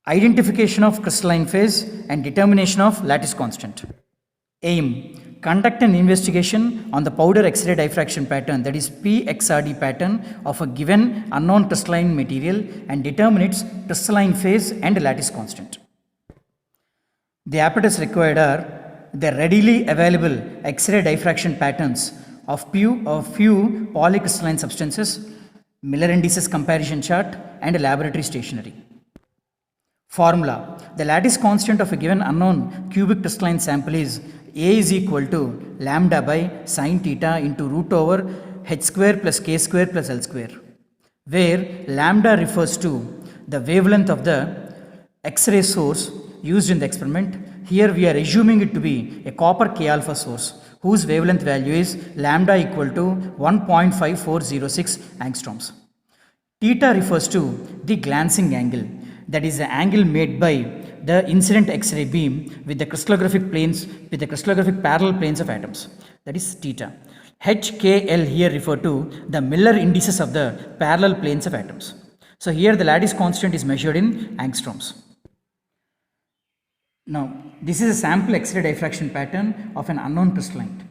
Identification of crystalline phase and determination of lattice constant. Aim: conduct an investigation on the powder X-ray diffraction pattern, that is PXRD pattern, of a given unknown crystalline material and determine its crystalline phase and lattice constant. The apparatus required are the readily available X-ray diffraction patterns of few polycrystalline substances, Miller indices comparison chart, and laboratory stationery. Formula: the lattice constant of a given unknown cubic crystalline sample is A is equal to lambda by sine theta into root over h square plus k square plus l square, where lambda refers to the wavelength of the X-ray source used in the experiment. Here we are assuming it to be a copper K alpha source whose wavelength value is lambda equal to 1.5406 angstroms. Theta refers to the glancing angle, that is the angle made by the incident X-ray beam with the crystallographic parallel planes of atoms, that is theta. H, K, L here refer to the Miller indices of the parallel planes of atoms. So here the lattice constant is measured in angstroms. Now this is a sample X-ray diffraction pattern of an unknown crystalline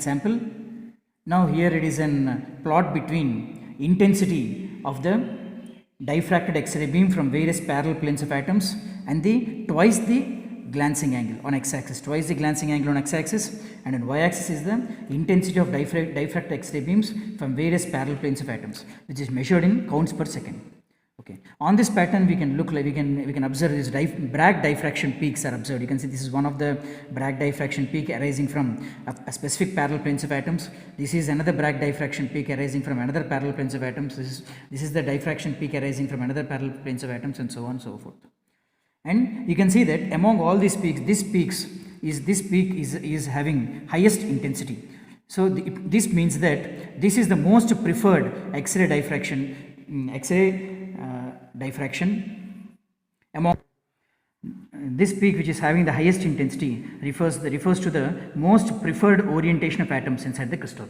sample. Now here it is an plot between intensity of the diffracted X-ray beam from various parallel planes of atoms and twice the glancing angle on x-axis, and on y-axis is the intensity of diffracted X-ray beams from various parallel planes of atoms, which is measured in counts per second. Okay. On this pattern we can observe these Bragg diffraction peaks are observed. You can see this is one of the Bragg diffraction peak arising from a specific parallel planes of atoms. This is another Bragg diffraction peak arising from another parallel planes of atoms. This is the diffraction peak arising from another parallel planes of atoms, and so on and so forth. And you can see that among all these peaks, this peak is having highest intensity. So this means that this is the most preferred X-ray diffraction among this peak, which is having the highest intensity, refers to the most preferred orientation of atoms inside the crystal.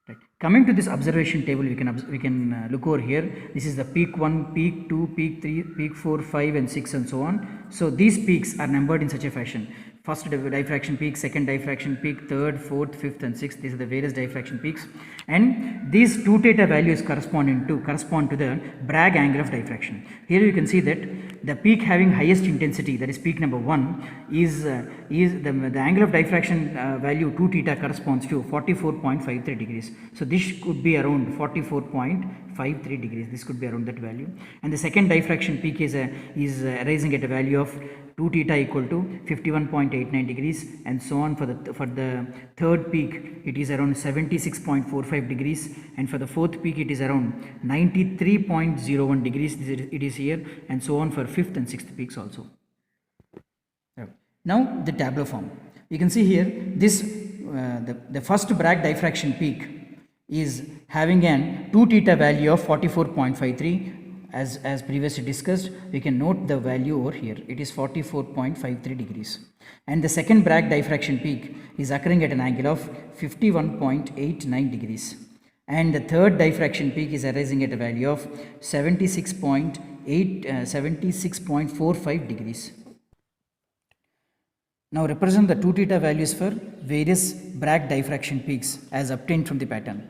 Right. Coming to this observation table, we can look over here. This is the peak 1, peak 2, peak 3, peak 4, 5 and 6 and so on. So these peaks are numbered in such a fashion: first diffraction peak, second diffraction peak, third, fourth, fifth and sixth. These are the various diffraction peaks, and these 2 theta values correspond to the Bragg angle of diffraction. Here you can see that the peak having highest intensity, that is peak number 1, is the angle of diffraction value 2 theta corresponds to 44.53 degrees. So this could be around 44.53 degrees. This could be around that value. And the second diffraction peak is arising at a value of 2 theta equal to 51.89 degrees, and so on. For the third peak it is around 76.45 degrees, and for the fourth peak it is around 93.01 degrees. It is here, and so on for fifth and sixth peaks also. Now the tableau form. You can see here this the first Bragg diffraction peak is having an 2 theta value of 44.53. As previously discussed, we can note the value over here. It is 44.53 degrees. And the second Bragg diffraction peak is occurring at an angle of 51.89 degrees. And the third diffraction peak is arising at a value of 76.45 degrees. Now represent the 2 theta values for various Bragg diffraction peaks as obtained from the pattern.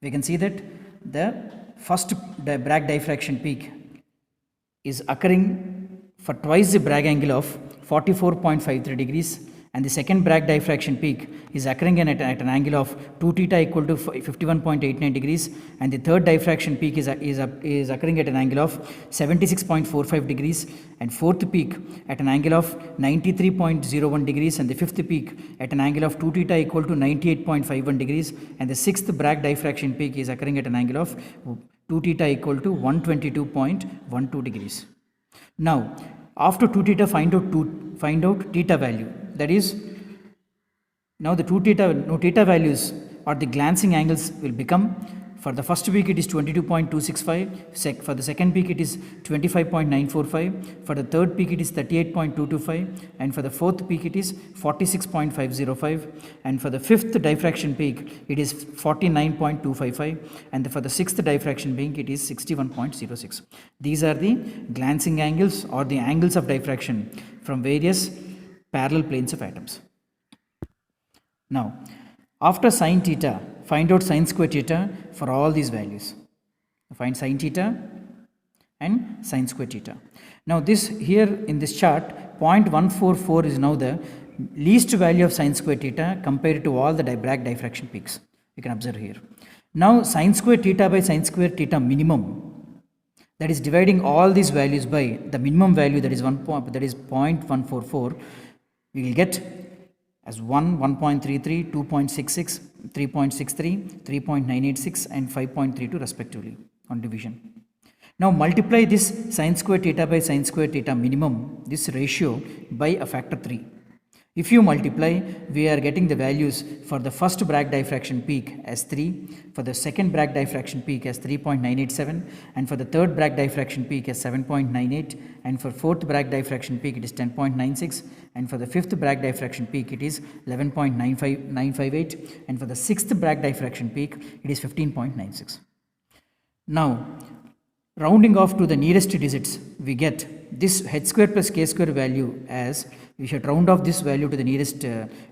We can see that the first Bragg diffraction peak is occurring for twice the Bragg angle of 44.53 degrees, and the second Bragg diffraction peak is occurring at an angle of 2 theta equal to 51.89 degrees, and the third diffraction peak is occurring at an angle of 76.45 degrees, and fourth peak at an angle of 93.01 degrees, and the fifth peak at an angle of 2 theta equal to 98.51 degrees, and the sixth Bragg diffraction peak is occurring at an angle of 2 theta equal to 122.12 degrees. Now after 2 theta, find out theta value. That is, now the theta values or the glancing angles will become For the first peak it is 22.265, for the second peak it is 25.945, for the third peak it is 38.225, and for the fourth peak it is 46.505, and for the fifth diffraction peak it is 49.255, and for the sixth diffraction peak it is 61.06. These are the glancing angles or the angles of diffraction from various parallel planes of atoms. Now, after sin theta, find out sin square theta for all these values. Find sin theta and sin square theta. Now this here in this chart, 0.144 is now the least value of sin square theta compared to all the Bragg diffraction peaks. You can observe here. Now sin square theta by sin square theta minimum, that is dividing all these values by the minimum value, that is 0.144, we will get as 1, 1.33, 2.66, 3.63, 3.986 and 5.32 respectively on division. Now multiply this sin square theta by sin square theta minimum, this ratio, by a factor 3. If you multiply, we are getting the values for the first Bragg diffraction peak as 3, for the second Bragg diffraction peak as 3.987, and for the third Bragg diffraction peak as 7.98, and for fourth Bragg diffraction peak it is 10.96, and for the fifth Bragg diffraction peak it is 11.958, and for the sixth Bragg diffraction peak it is 15.96. Now, rounding off to the nearest digits, we get this h square plus k square value as, we should round off this value to the nearest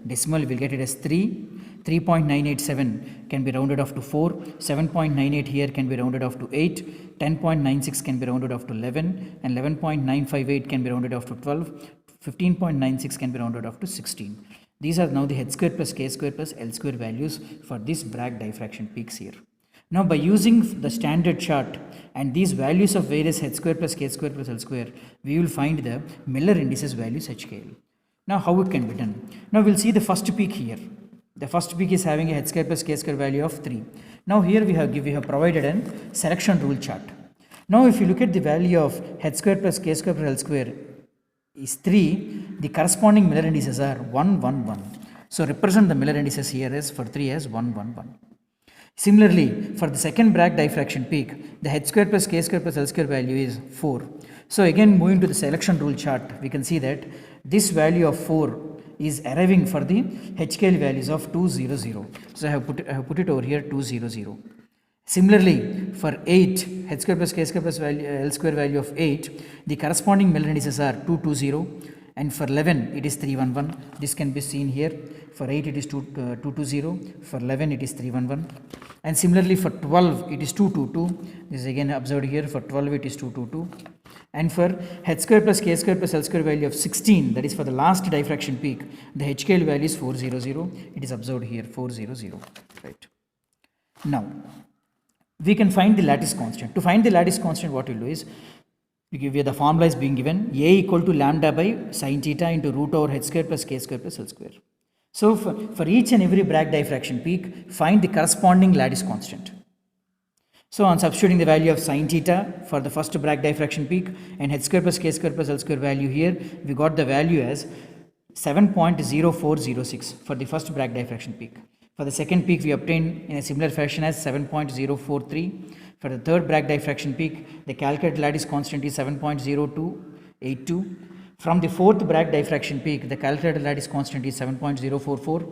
decimal, we will get it as 3, 3.987 can be rounded off to 4, 7.98 here can be rounded off to 8, 10.96 can be rounded off to 11, and 11.958 can be rounded off to 12, 15.96 can be rounded off to 16. These are now the h square plus k square plus L square values for this Bragg diffraction peaks here. Now by using the standard chart and these values of various h square plus k square plus L square, we will find the Miller indices values HKL. Now how it can be done? Now we will see the first peak here. The first peak is having a h square plus k square value of 3. Now here we have provided a selection rule chart. Now if you look at the value of h square plus k square plus L square is 3, the corresponding Miller indices are 1, 1, 1. So represent the Miller indices here as for 3 as 1, 1, 1. Similarly, for the second Bragg diffraction peak, the h square plus k square plus L square value is 4. So again, moving to the selection rule chart, we can see that this value of 4 is arriving for the HKL values of 200. So I have put it over here 200. Similarly, for 8, h square plus k square plus L square value of 8, the corresponding Miller indices are 220, and for 11 it is 311. This can be seen here. For 8 it is 220, for 11 it is 311, and similarly for 12 it is 222. This is again observed here. For 12 it is 222, and for h square plus k square plus L square value of 16, that is for the last diffraction peak, the HKL value is 400. It is observed here 400. Right. Now we can find the lattice constant. To find the lattice constant, what we will do is, the formula is being given, A equal to lambda by sin theta into root over h square plus k square plus L square. So for each and every Bragg diffraction peak, find the corresponding lattice constant. So on substituting the value of sin theta for the first Bragg diffraction peak and h square plus k square plus L square value here, we got the value as 7.0406 for the first Bragg diffraction peak. For the second peak, we obtained in a similar fashion as 7.043. For the third Bragg diffraction peak, the calculated lattice constant is 7.0282. From the fourth Bragg diffraction peak, the calculated lattice constant is 7.044,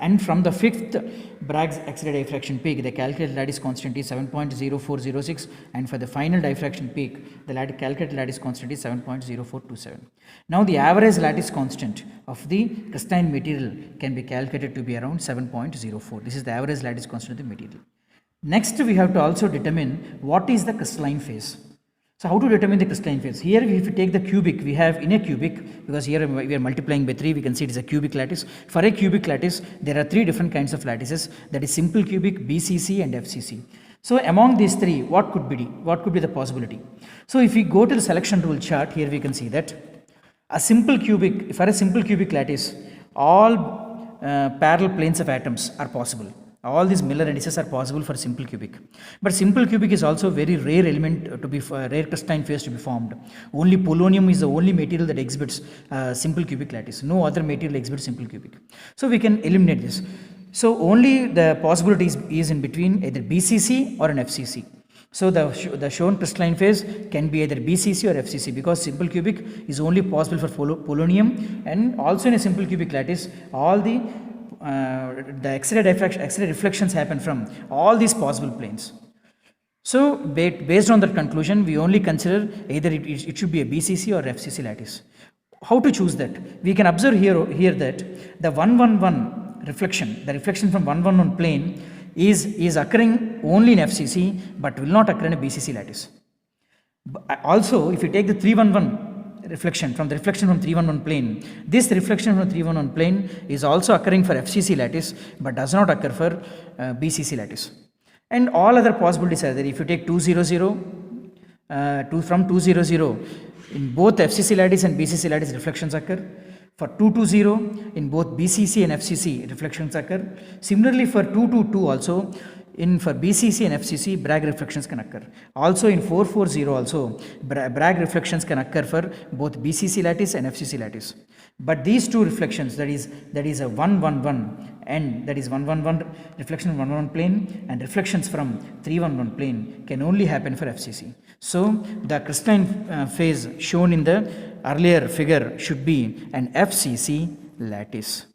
and from the fifth Bragg's accelerated diffraction peak, the calculated lattice constant is 7.0406, and for the final diffraction peak, the calculated lattice constant is 7.0427. Now the average lattice constant of the crystalline material can be calculated to be around 7.04. This is the average lattice constant of the material. Next, we have to also determine what is the crystalline phase. So how to determine the crystalline phase? Here, if you take the cubic, we have in a cubic, because here we are multiplying by 3, we can see it is a cubic lattice. For a cubic lattice, there are 3 different kinds of lattices, that is simple cubic, BCC and FCC. So among these 3, what could be the possibility? So if we go to the selection rule chart, here we can see that for a simple cubic lattice, all parallel planes of atoms are possible. All these Miller indices are possible for simple cubic. But simple cubic is also very rare element to be rare crystalline phase to be formed. Only polonium is the only material that exhibits simple cubic lattice. No other material exhibits simple cubic. So we can eliminate this. So only the possibility is in between either BCC or an FCC. So the shown crystalline phase can be either BCC or FCC, because simple cubic is only possible for polonium, and also in a simple cubic lattice all the X-ray diffraction, X-ray reflections happen from all these possible planes. So based on that conclusion, we only consider either it should be a BCC or FCC lattice. How to choose that? We can observe here that the 111 reflection, the reflection from 111 plane is occurring only in FCC but will not occur in a BCC lattice. Also, if you take the 311 reflection from 311 plane, this reflection from 311 plane is also occurring for FCC lattice but does not occur for BCC lattice. And all other possibilities are there. If you take 200 from 200, in both FCC lattice and BCC lattice reflections occur. For 220, in both BCC and FCC reflections occur. Similarly, for 222 also, for BCC and FCC, Bragg reflections can occur. Also in 440 also, Bragg reflections can occur for both BCC lattice and FCC lattice. But these two reflections, that is a 111, and that is 111 reflection from 111 plane and reflections from 311 plane, can only happen for FCC. So the crystalline phase shown in the earlier figure should be an FCC lattice.